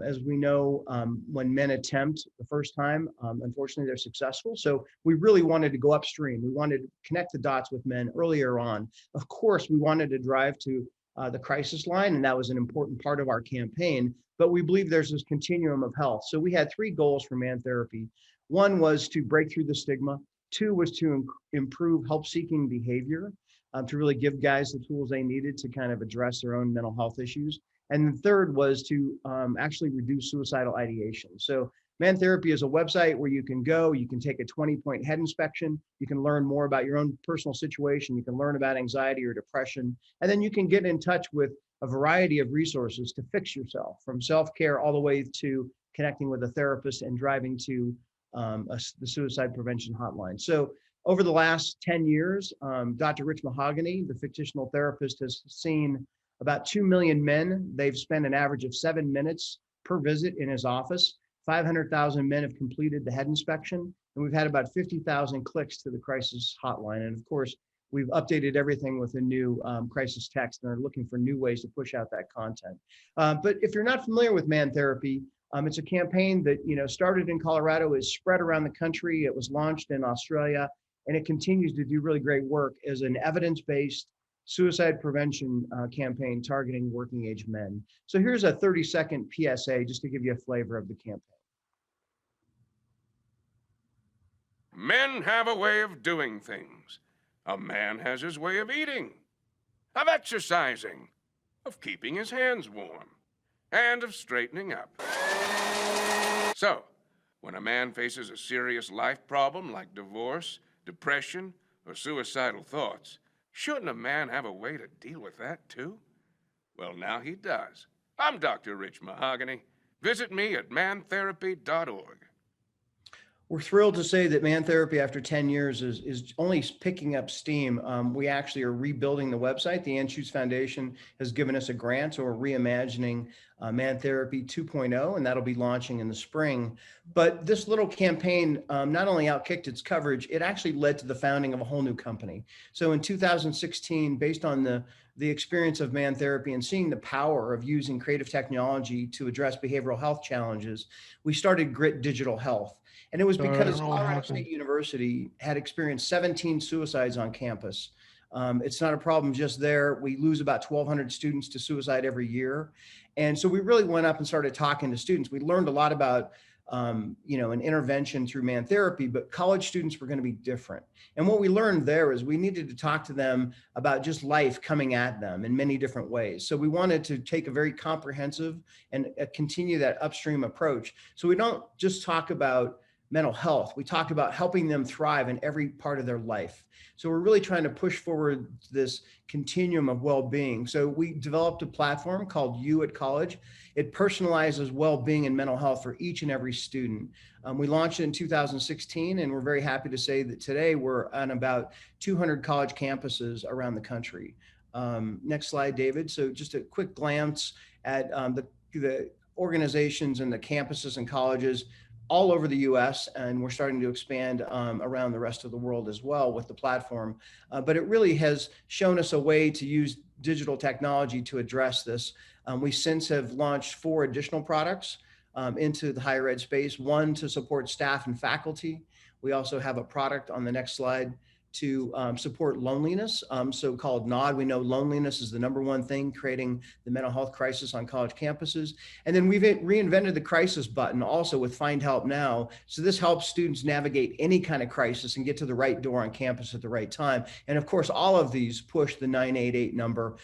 As we know, when men attempt the first time, unfortunately, they're successful. So we really wanted to go upstream. We wanted to connect the dots with men earlier on. Of course, we wanted to drive to the crisis line, and that was an important part of our campaign. But we believe there's this continuum of health. So we had 3 goals for Man Therapy. 1 was to break through the stigma. 2 was to improve help-seeking behavior, to really give guys the tools they needed to kind of address their own mental health issues. And the 3rd was to actually reduce suicidal ideation. So Man Therapy is a website where you can go, you can take a 20-point head inspection, you can learn more about your own personal situation, you can learn about anxiety or depression, and then you can get in touch with a variety of resources to fix yourself, from self-care all the way to connecting with a therapist and driving to the suicide prevention hotline. So over the last 10 years, Dr. Rich Mahogany, the fictional therapist, has seen about 2 million men. They've spent an average of 7 minutes per visit in his office. 500,000 men have completed the head inspection, and we've had about 50,000 clicks to the crisis hotline. And of course, we've updated everything with a new crisis text and are looking for new ways to push out that content. But if you're not familiar with Man Therapy, it's a campaign that started in Colorado, is spread around the country. It was launched in Australia, and it continues to do really great work as an evidence-based suicide prevention campaign targeting working age men. So here's a 30-second PSA just to give you a flavor of the campaign. Men have a way of doing things. A man has his way of eating, of exercising, of keeping his hands warm, and of straightening up. So, When a man faces a serious life problem like divorce, depression, or suicidal thoughts, shouldn't a man have a way to deal with that too? Well, now he does. I'm Dr. Rich Mahogany. Visit me at mantherapy.org. We're thrilled to say that Man Therapy, after 10 years, is only picking up steam. We actually are rebuilding the website. The Anschutz Foundation has given us a grant, so we're reimagining Man Therapy 2.0, and that'll be launching in the spring. But this little campaign not only outkicked its coverage, it actually led to the founding of a whole new company. So in 2016, based on the experience of Man Therapy and seeing the power of using creative technology to address behavioral health challenges, we started Grit Digital Health. And it was because Colorado State University had experienced 17 suicides on campus. It's not a problem just there. We lose about 1,200 students to suicide every year. And so we really went up and started talking to students. We learned a lot about an intervention through Man Therapy, but college students were going to be different. And what we learned there is we needed to talk to them about just life coming at them in many different ways. So we wanted to take a very comprehensive and continue that upstream approach. So we don't just talk about mental health. We talk about helping them thrive in every part of their life. So we're really trying to push forward this continuum of well-being. So we developed a platform called You at College. It personalizes well-being and mental health for each and every student. We launched it in 2016, and we're very happy to say that today we're on about 200 college campuses around the country. Next slide, David. So just a quick glance at the organizations and the campuses and colleges all over the US, and we're starting to expand around the rest of the world as well with the platform. But it really has shown us a way to use digital technology to address this. We since have launched 4 additional products into the higher ed space, one to support staff and faculty. We also have a product on the next slide to support loneliness, so-called NOD. We know loneliness is the #1 thing creating the mental health crisis on college campuses. And then we've reinvented the crisis button also with Find Help Now. So this helps students navigate any kind of crisis and get to the right door on campus at the right time. And of course, all of these push the 988 number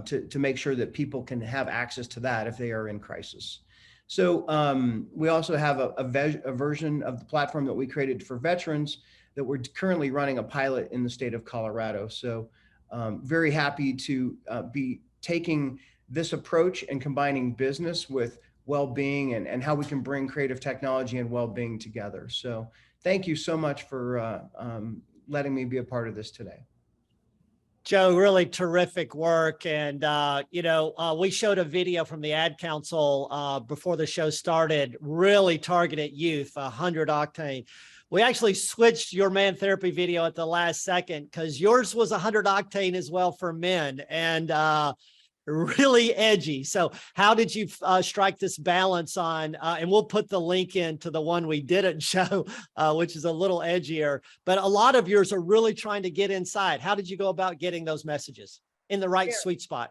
to make sure that people can have access to that if they are in crisis. So we also have a version of the platform that we created for veterans that we're currently running a pilot in the state of Colorado. So very happy to be taking this approach and combining business with well-being and how we can bring creative technology and well-being together. So thank you so much for letting me be a part of this today. Joe, really terrific work. And, we showed a video from the Ad Council before the show started, really targeted youth, 100 octane. We actually switched your Man Therapy video at the last second because yours was 100 octane as well for men and really edgy. So how did you strike this balance on, and we'll put the link into the one we didn't show, which is a little edgier, but a lot of yours are really trying to get inside. How did you go about getting those messages in the right sweet spot?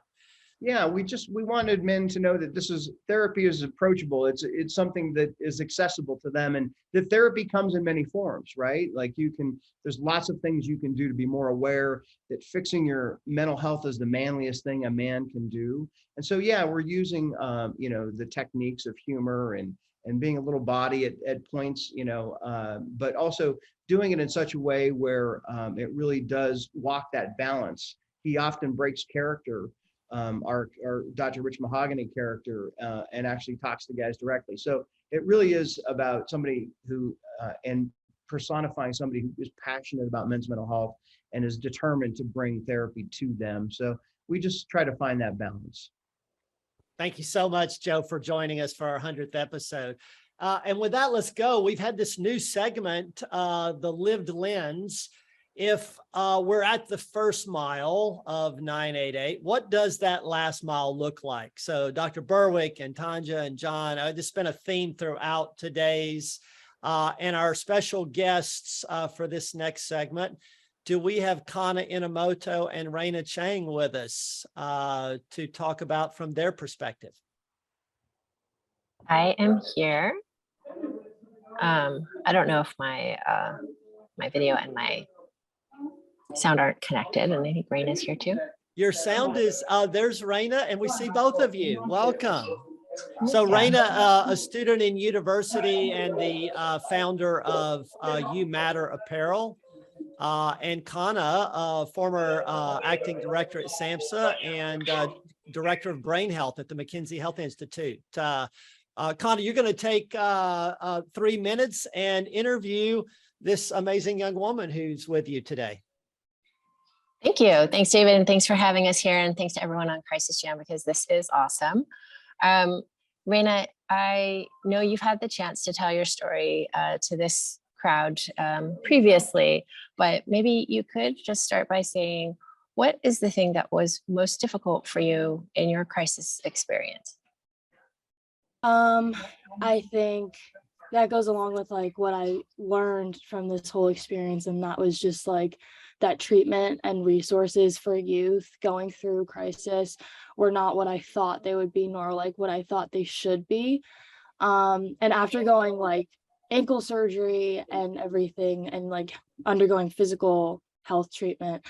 Yeah, we wanted men to know that therapy is approachable. It's something that is accessible to them, and the therapy comes in many forms, right? Like there's lots of things you can do to be more aware that fixing your mental health is the manliest thing a man can do. And so, yeah, we're using, the techniques of humor and being a little body at points, but also doing it in such a way where it really does walk that balance. He often breaks character. Our Dr. Rich Mahogany character and actually talks to guys directly. So it really is about somebody who and personifying somebody who is passionate about men's mental health and is determined to bring therapy to them. So we just try to find that balance. Thank you so much, Joe, for joining us for our 100th episode. And with that, let's go. We've had this new segment, the Lived Lens. If we're at the first mile of 988, what does that last mile look like? So Dr. Berwick and Tonja and John, this has been a theme throughout today's and our special guests for this next segment. Do we have Kana, Enomoto, and Reina Chang with us to talk about from their perspective? I am here. I don't know if my my video and my sound aren't connected, and I think Reina's here too. Your sound is, there's Reina, and we see both of you. Welcome. So Yeah. Reina, a student in university and the founder of You Matter Apparel, and Kana, former acting director at SAMHSA and director of brain health at the McKinsey Health Institute. Kana, you're going to take 3 minutes and interview this amazing young woman who's with you today. Thank you. Thanks, David. And thanks for having us here. And thanks to everyone on Crisis Jam, because this is awesome. Reina, I know you've had the chance to tell your story to this crowd previously, but maybe you could just start by saying, what is the thing that was most difficult for you in your crisis experience? I think that goes along with like what I learned from this whole experience, and that was just like that treatment and resources for youth going through crisis were not what I thought they would be, nor like what I thought they should be. And after going like ankle surgery and everything and like undergoing physical health treatment,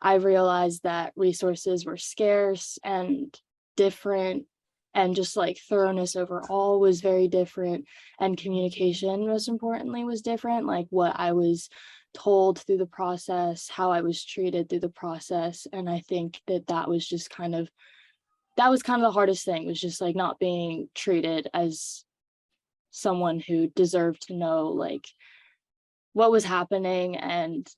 I realized that resources were scarce and different, and just like thoroughness overall was very different, and communication, most importantly, was different. Like what I was told through the process, how I was treated through the process. And I think that that was just kind of the hardest thing, was just like not being treated as someone who deserved to know like what was happening, and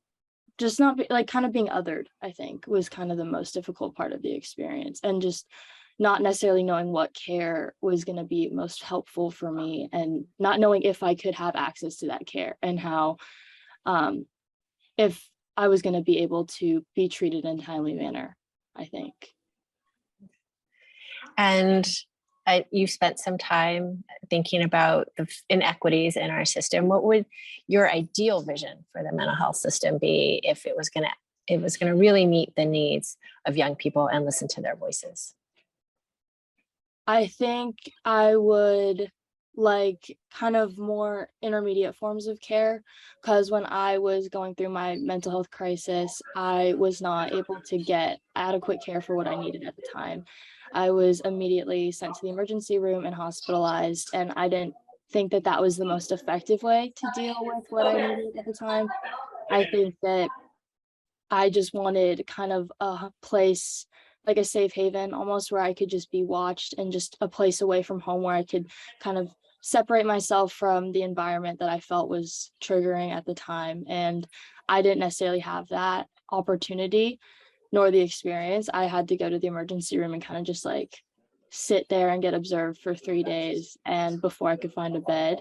just not be, like kind of being othered, I think was kind of the most difficult part of the experience, and just not necessarily knowing what care was going to be most helpful for me, and not knowing if I could have access to that care, and how if I was going to be able to be treated in a timely manner, I think. And you've spent some time thinking about the inequities in our system. What would your ideal vision for the mental health system be if it was going to really meet the needs of young people and listen to their voices? I think I would like kind of more intermediate forms of care, because when I was going through my mental health crisis, I was not able to get adequate care for what I needed at the time. I was immediately sent to the emergency room and hospitalized, and I didn't think that that was the most effective way to deal with what I needed at the time. I think that I just wanted kind of a place, like a safe haven almost, where I could just be watched, and just a place away from home where I could kind of separate myself from the environment that I felt was triggering at the time. And I didn't necessarily have that opportunity nor the experience. I had to go to the emergency room and kind of just like sit there and get observed for 3 days, and before I could find a bed.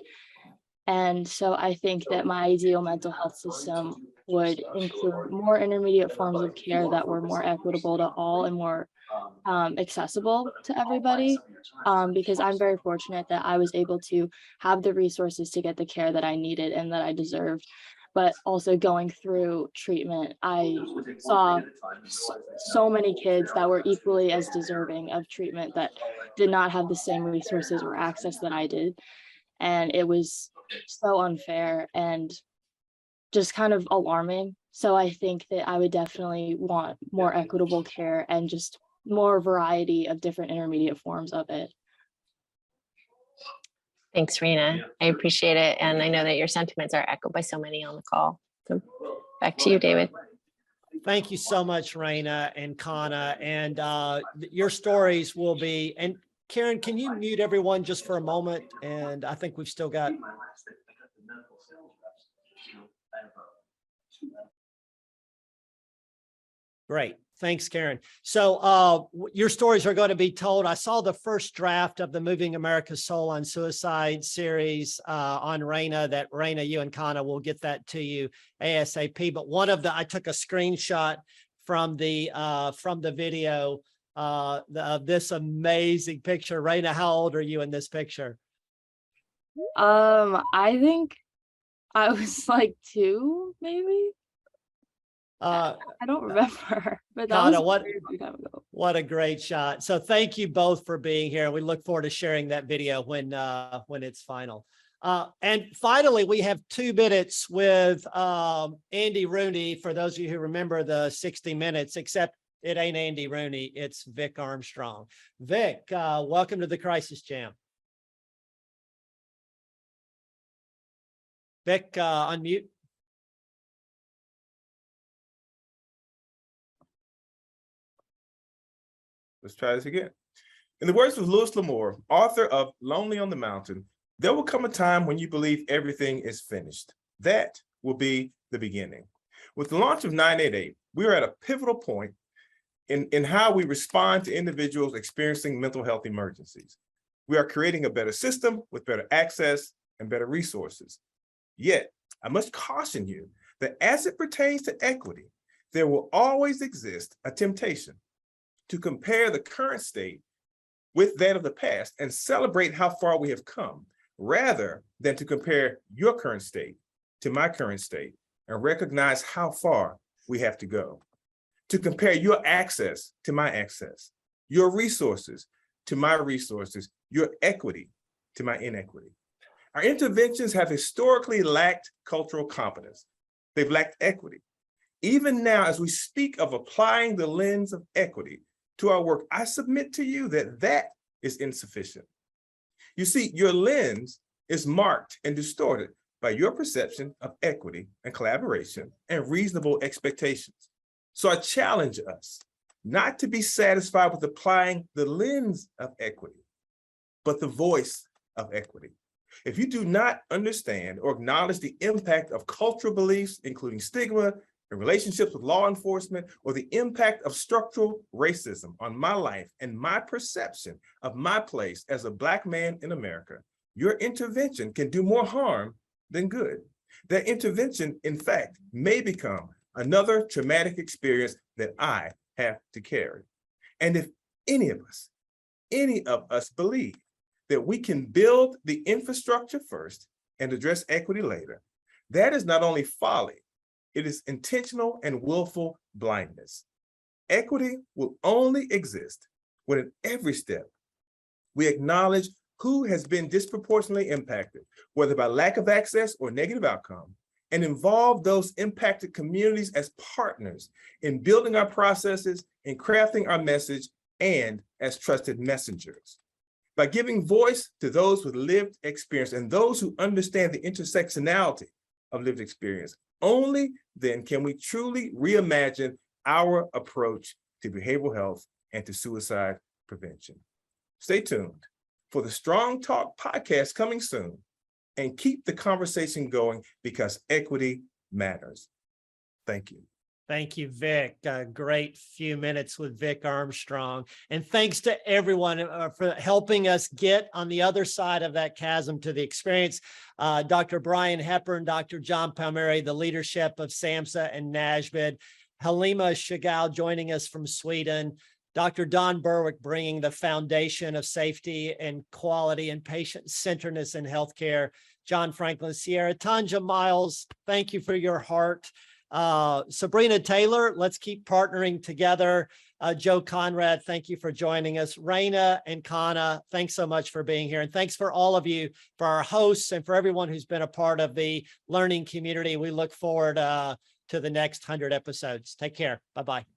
And so I think that my ideal mental health system would include more intermediate forms of care that were more equitable to all and more accessible to everybody, because I'm very fortunate that I was able to have the resources to get the care that I needed and that I deserved. But also going through treatment, I saw so many kids that were equally as deserving of treatment that did not have the same resources or access that I did. And it was so unfair and just kind of alarming. So I think that I would definitely want more equitable care and just more variety of different intermediate forms of it. Thanks, Reina. I appreciate it. And I know that your sentiments are echoed by so many on the call. So back to you, David. Thank you so much, Reina and Kana. And your stories will be, and Karen, can you mute everyone just for a moment? And I think we've still got. Great. Thanks, Karen. So your stories are going to be told. I saw the first draft of the Moving America's Soul on Suicide series on Reina, that Reina, you and Kana will get that to you ASAP. But I took a screenshot from the video of this amazing picture. Reina, how old are you in this picture? I think I was like 2, maybe. I don't remember, but that Kana, was a very long time ago. What a great shot. So thank you both for being here. We look forward to sharing that video when it's final. And finally, we have 2 minutes with Andy Rooney, for those of you who remember the 60 Minutes, except It ain't Andy Rooney, it's Vic Armstrong. Vic, welcome to the Crisis Jam. Vic, unmute. Let's try this again. In the words of Louis L'Amour, author of Lonely on the Mountain, there will come a time when you believe everything is finished. That will be the beginning. With the launch of 988, we are at a pivotal point in how we respond to individuals experiencing mental health emergencies. We are creating a better system with better access and better resources. Yet, I must caution you that as it pertains to equity, there will always exist a temptation to compare the current state with that of the past and celebrate how far we have come, rather than to compare your current state to my current state and recognize how far we have to go. To compare your access to my access, your resources to my resources, your equity to my inequity. Our interventions have historically lacked cultural competence. They've lacked equity. Even now, as we speak of applying the lens of equity to our work, I submit to you that that is insufficient. You see, your lens is marked and distorted by your perception of equity and collaboration and reasonable expectations. So I challenge us not to be satisfied with applying the lens of equity, but the voice of equity. If you do not understand or acknowledge the impact of cultural beliefs, including stigma and relationships with law enforcement, or the impact of structural racism on my life and my perception of my place as a Black man in America, your intervention can do more harm than good. That intervention, in fact, may become another traumatic experience that I have to carry. And if any of us believe that we can build the infrastructure first and address equity later, that is not only folly, it is intentional and willful blindness. Equity will only exist when at every step we acknowledge who has been disproportionately impacted, whether by lack of access or negative outcome, and involve those impacted communities as partners in building our processes, in crafting our message, and as trusted messengers. By giving voice to those with lived experience and those who understand the intersectionality of lived experience, only then can we truly reimagine our approach to behavioral health and to suicide prevention. Stay tuned for the Strong Talk podcast coming soon, and keep the conversation going because equity matters. Thank you. Thank you, Vic. A great few minutes with Vic Armstrong. And thanks to everyone for helping us get on the other side of that chasm to the experience. Dr. Brian Hepburn, Dr. John Palmieri, the leadership of SAMHSA and NASBID, Halima Shegow joining us from Sweden, Dr. Don Berwick bringing the foundation of safety and quality and patient-centeredness in healthcare, John Franklin Sierra, Tonja Myles, thank you for your heart. Sabrina Taylor, let's keep partnering together. Joe Conrad, thank you for joining us. Reina and Kana, thanks so much for being here. And thanks for all of you, for our hosts and for everyone who's been a part of the learning community. We look forward to the next 100 episodes. Take care. Bye-bye.